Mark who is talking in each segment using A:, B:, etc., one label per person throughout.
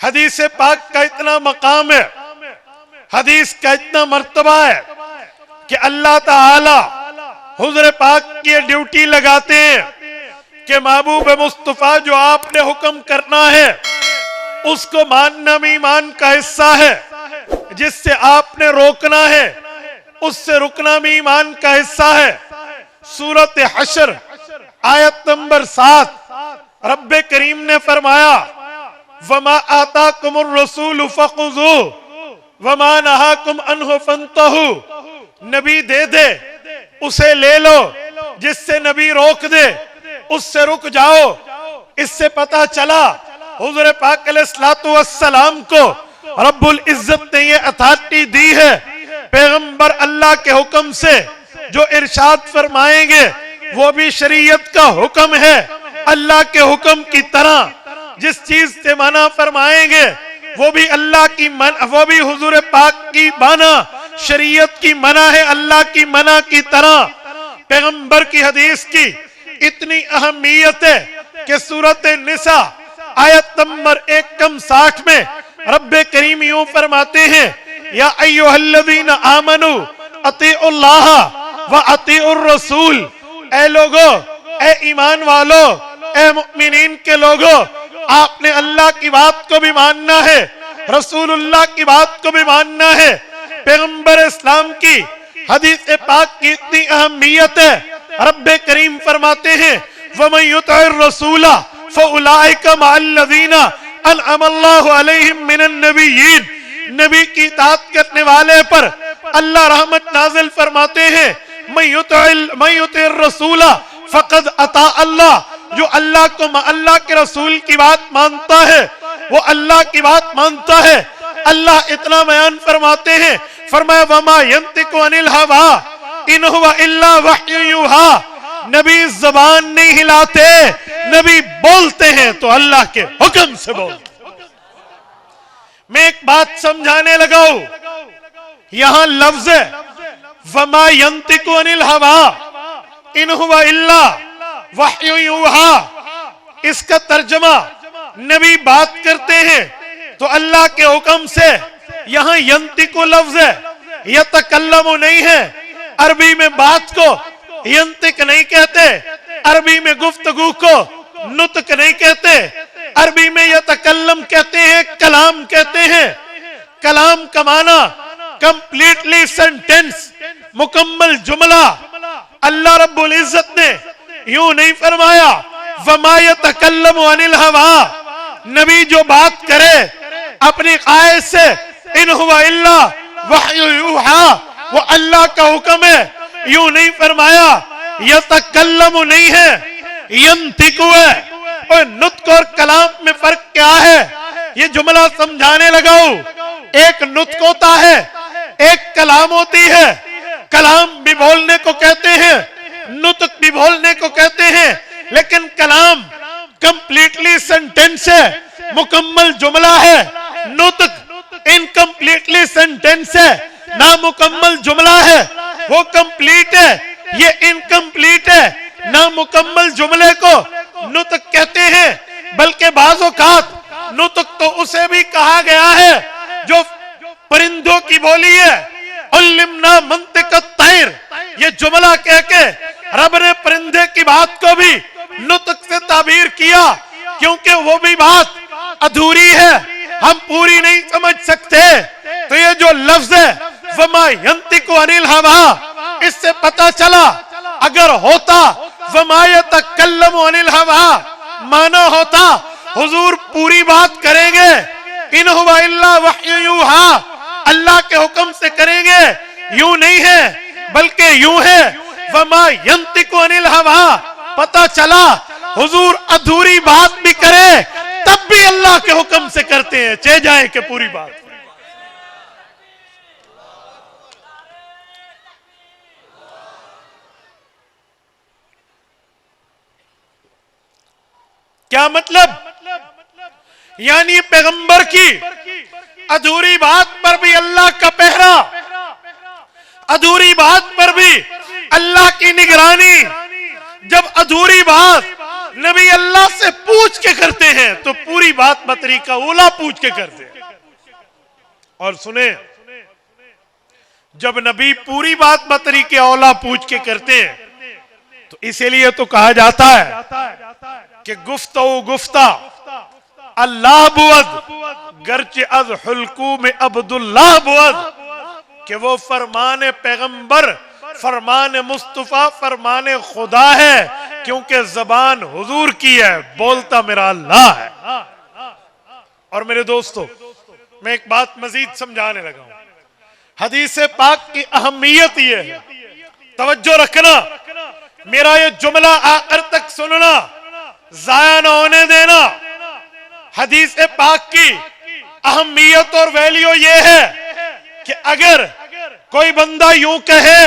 A: حدیث پاک کا اتنا مقام ہے، حدیث کا اتنا مرتبہ ہے کہ اللہ تعالی حضور پاک کی ڈیوٹی لگاتے ہیں کہ محبوب مصطفیٰ جو آپ نے حکم کرنا ہے اس کو ماننا بھی ایمان کا حصہ ہے، جس سے آپ نے روکنا ہے اس سے رکنا بھی ایمان کا حصہ ہے۔ سورۃ حشر آیت نمبر 7 رب کریم نے فرمایا وَمَا آتَاكُمُ الرَّسُولُ فَخُذُوهُ وَمَا نَهَاكُمْ عَنْهُ فَانْتَهُوا، نبی دے دے اسے لے لو، جس سے نبی روک دے اس سے رک جاؤ۔ اس سے پتہ چلا حضور پاک علیہ السلام کو رب العزت نے یہ اتھارٹی دی ہے، پیغمبر اللہ کے حکم سے جو ارشاد فرمائیں گے وہ بھی شریعت کا حکم ہے، اللہ کے حکم کی طرح۔ جس چیز سے منع فرمائیں گے وہ بھی اللہ کی وہ بھی حضور پاک کی منع، شریعت کی منع ہے، اللہ کی منع کی طرح۔ پیغمبر کی حدیث کی اتنی اہمیت ہے کہ سورۃ النساء آیت نمبر 160 میں رب کریم یوں فرماتے ہیں یا ایھا الذین آمنوا اطیعوا اللہ و اطیعوا الرسول، اے لوگو، اے ایمان والو، اے مؤمنین کے لوگو، آپ نے اللہ کی بات کو بھی ماننا ہے، رسول اللہ کی بات کو بھی ماننا ہے۔ پیغمبر اسلام کی حدیث پاک کی اتنی اہمیت ہے، رب کریم فرماتے ہیں وَمَن يُطِعِ الرَّسُولَ فَأُولَٰئِكَ مَعَ الَّذِينَ أَنْعَمَ اللَّهُ عَلَيْهِم مِّنَ النَّبِيِّينَ، نبی کی اطاعت کرنے والے پر اللہ رحمت نازل فرماتے ہیں مَن يُطِعِ الرَّسُولَ فَقَدْ أَطَاعَ اللَّهَ، جو اللہ کے رسول کی بات مانتا ہے وہ اللہ کی بات مانتا ہے۔ اللہ اتنا بیان فرماتے ہیں، فرمایا وَمَا يَنطِقُ عَنِ الْهَوَىٰ إِنْ هُوَ إِلَّا وَحْيٌ يُوحَىٰ، نبی زبان نہیں ہلاتے، نبی بولتے ہیں تو اللہ کے حکم سے بولتے۔ میں ایک بات سمجھانے لگا ہوں، یہاں لفظ ہے وَمَا يَنطِقُ عَنِ الْهَوَىٰ إِنْ هُوَ إِلَّا وَحْيٌ يُوحَىٰ، اس کا ترجمہ نبی بات کرتے ہیں تو اللہ کے حکم سے، یہاں ینطق لفظ ہے، یتکلم نہیں ہے۔ عربی میں بات کو ینطق نہیں کہتے، عربی میں گفتگو کو نطق نہیں کہتے، عربی میں یتکلم کہتے ہیں، کلام کہتے ہیں۔ کلام کا معنی کمپلیٹلی سینٹنس، مکمل جملہ۔ اللہ رب العزت نے یوں نہیں فرمایا وَمَا يَتَكَلَّمُ عَنِ الْهَوَىٰ، نبی جو بات کرے اپنی خواہش سے اِنْ هُوَ إِلَّا وَحْيٌ يُوحَىٰ، وہ اللہ کا حکم ہے۔ یوں نہیں فرمایا، یتکلم نہیں ہے، ینطق ہے۔ اور نطق اور کلام میں فرق کیا ہے یہ جملہ سمجھانے لگا ہوں۔ ایک نطق ہوتا ہے، ایک کلام ہوتی ہے۔ کلام بھی بولنے کو کہتے ہیں، نطق بھی بولنے کو کہتے ہیں، لیکن کلام کمپلیٹلی سینٹنس ہے، مکمل جملہ ہے۔ نطق انکمپلیٹلی سینٹنس ہے، نامکمل جملہ ہے۔ وہ کمپلیٹ ہے، یہ انکمپلیٹ ہے۔ نامکمل جملے کو نطق کہتے ہیں، بلکہ بعض اوقات نطق تو اسے بھی کہا گیا ہے جو پرندوں کی بولی ہے۔ علمنا منطق الطیر، یہ جملہ کہہ کے رب نے پرندے کی بات کو بھی نطق سے تعبیر کیا، کیونکہ وہ بھی بات ادھوری ہے، ہم پوری نہیں سمجھ سکتے۔ تو یہ جو لفظ ہے وَمَا يَنطِقُ عَنِ الْهَوَىٰ، اس سے پتہ چلا اگر ہوتا وَمَا يَتَكَلَّمُ عَنِ الْهَوَىٰ مانا ہوتا حضور پوری بات کریں گے، اِنْ هُوَ إِلَّا وَحْيٌ يُوحَىٰ، اللہ کے حکم سے کریں گے۔ یوں نہیں ہے بلکہ یوں ہے وَمَا يَنطِقُ عَنِ الْهَوَىٰ، پتہ چلا حضور ادھوری بات بھی کرے تب بھی اللہ کے حکم سے کرتے ہیں، چہ جائیں کہ پوری بات۔ کیا مطلب؟ یعنی پیغمبر کی ادھوری بات پر بھی اللہ کا پہرا، ادھوری بات پر بھی اللہ کی نگرانی۔ جب ادھوری بات نبی اللہ سے پوچھ کے کرتے ہیں تو پوری بات بطریقہ اولا پوچھ کے کرتے ہیں. اور سنیں، جب نبی پوری بات بطریقہ اولا پوچھ کے کرتے ہیں تو اسی لیے تو کہا جاتا ہے کہ گفتگو گفتہ اللہ بود گرچہ از حلقوم عبداللہ بود، کہ وہ فرمان پیغمبر، فرمان مصطفیٰ، فرمان خدا ہے، کیونکہ زبان حضور کی ہے، بولتا میرا اللہ ہے. اور میرے دوستو، میں ایک بات مزید سمجھانے لگا ہوں. حدیث پاک کی اہمیت یہ ہے، توجہ رکھنا، میرا یہ جملہ آخر تک سننا، ضائع نہ ہونے دینا. حدیث پاک کی اہمیت اور ویلیو یہ ہے کہ اگر کوئی بندہ یوں کہے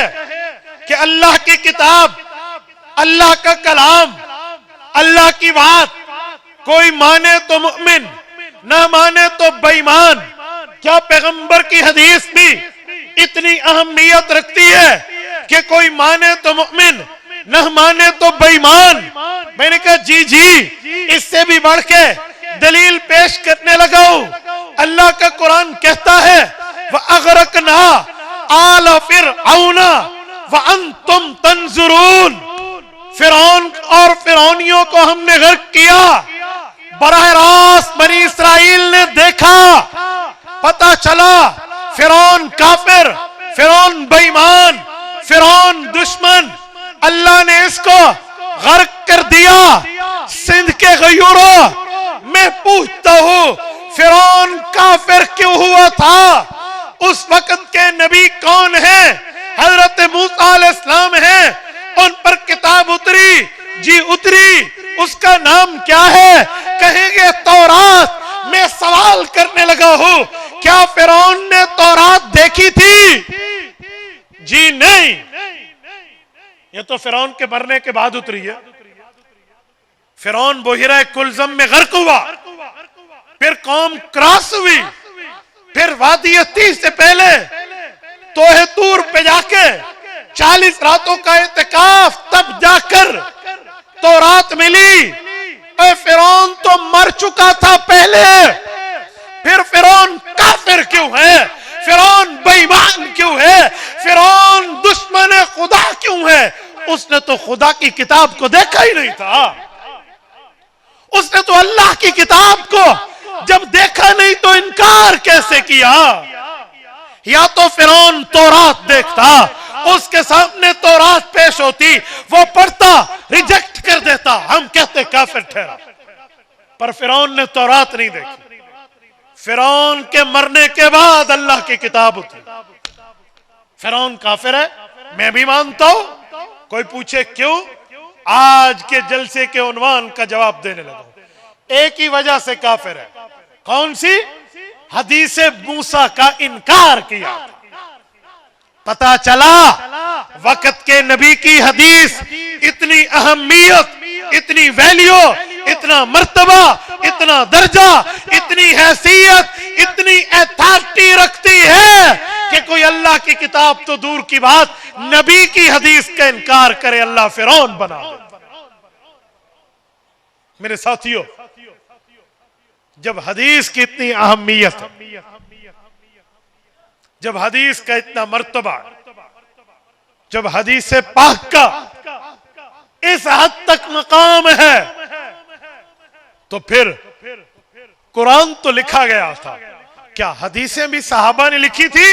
A: کہ اللہ کی کتاب، اللہ کا کلام، اللہ کی بات کوئی مانے تو مؤمن، نہ مانے تو بے ایمان، کیا پیغمبر کی حدیث بھی اتنی اہمیت رکھتی ہے کہ کوئی مانے تو مؤمن، نہ مانے تو بے ایمان؟ میں نے کہا جی، اس سے بھی بڑھ کے دلیل پیش کرنے لگا ہوں. اللہ کا قرآن کہتا ہے وَأَغْرَقْنَا آلَ فِرْعَوْنَ وَأَنْتُمْ تَنْظُرُونَ، فرعون اور فرعونیوں کو ہم نے غرق کیا. براہ راست بنی اسرائیل نے دیکھا، پتہ چلا فرعون کافر، فرعون بے ایمان، فرعون دشمن. اللہ نے اس کو غرق کر دیا. سندھ کے غیوروں، میں پوچھتا ہوں فرعون کافر کیوں ہوا تھا؟ اس وقت کے نبی کون ہیں؟ حضرت موسیٰ علیہ السلام ہیں. ان پر کتاب اتری، جی اتری، اس کا نام کیا ہے؟ کہیں گے تورات. میں سوال کرنے لگا ہوں، کیا فرعون نے تورات دیکھی تھی؟ جی نہیں، یہ تو فرعون کے مرنے کے بعد اتری ہے. فرعون بحیرہ کلزم میں غرق ہوا، پھر قوم کراس ہوئی، پھر وادی تیس سے پہلے توہ طور پہ جا کے 40 راتوں کا اعتکاف، تب جا کر تورات ملی. اے فرعون تو مر چکا تھا پہلے، پھر فرعون کافر کیوں ہے؟ فرعون بے ایمان کیوں ہے؟ فرعون دشمن خدا کیوں ہے؟ اس نے تو خدا کی کتاب کو دیکھا ہی نہیں تھا. اس نے تو اللہ کی کتاب کو جب دیکھا نہیں تو انکار کیسے کیا؟ یا تو فرعون تورات دیکھتا، اس کے سامنے تورات پیش ہوتی، وہ پڑھتا، ریجیکٹ کر دیتا، ہم کہتے کافر ٹھہرا. پر فرعون نے تورات نہیں دیکھی. فرعون کے مرنے کے بعد اللہ کی کتاب اتری. فرعون کافر ہے، میں بھی مانتا ہوں. کوئی پوچھے کیوں؟ آج کے جلسے کے عنوان کا جواب دینے لگا ہوں. ایک ہی وجہ سے کافر ہے. کون سی؟ حدیث موسیٰ کا انکار کیا. پتا چلا وقت کے نبی کی حدیث اتنی اہمیت، اتنی ویلیو، اتنا مرتبہ، اتنا درجہ، اتنی حیثیت، اتنی ایتھارٹی رکھتی ہے کہ کوئی اللہ کی کتاب تو دور کی بات، نبی کی حدیث کا انکار کرے اللہ فرعون بنا دے. میرے ساتھیوں، جب حدیث کی اتنی اہمیت ہے، جب حدیث کا اتنا مرتبہ، جب حدیث پاک کا اس حد تک مقام ہے، تو پھر قرآن تو لکھا گیا تھا. کیا حدیثیں بھی صحابہ نے لکھی تھی؟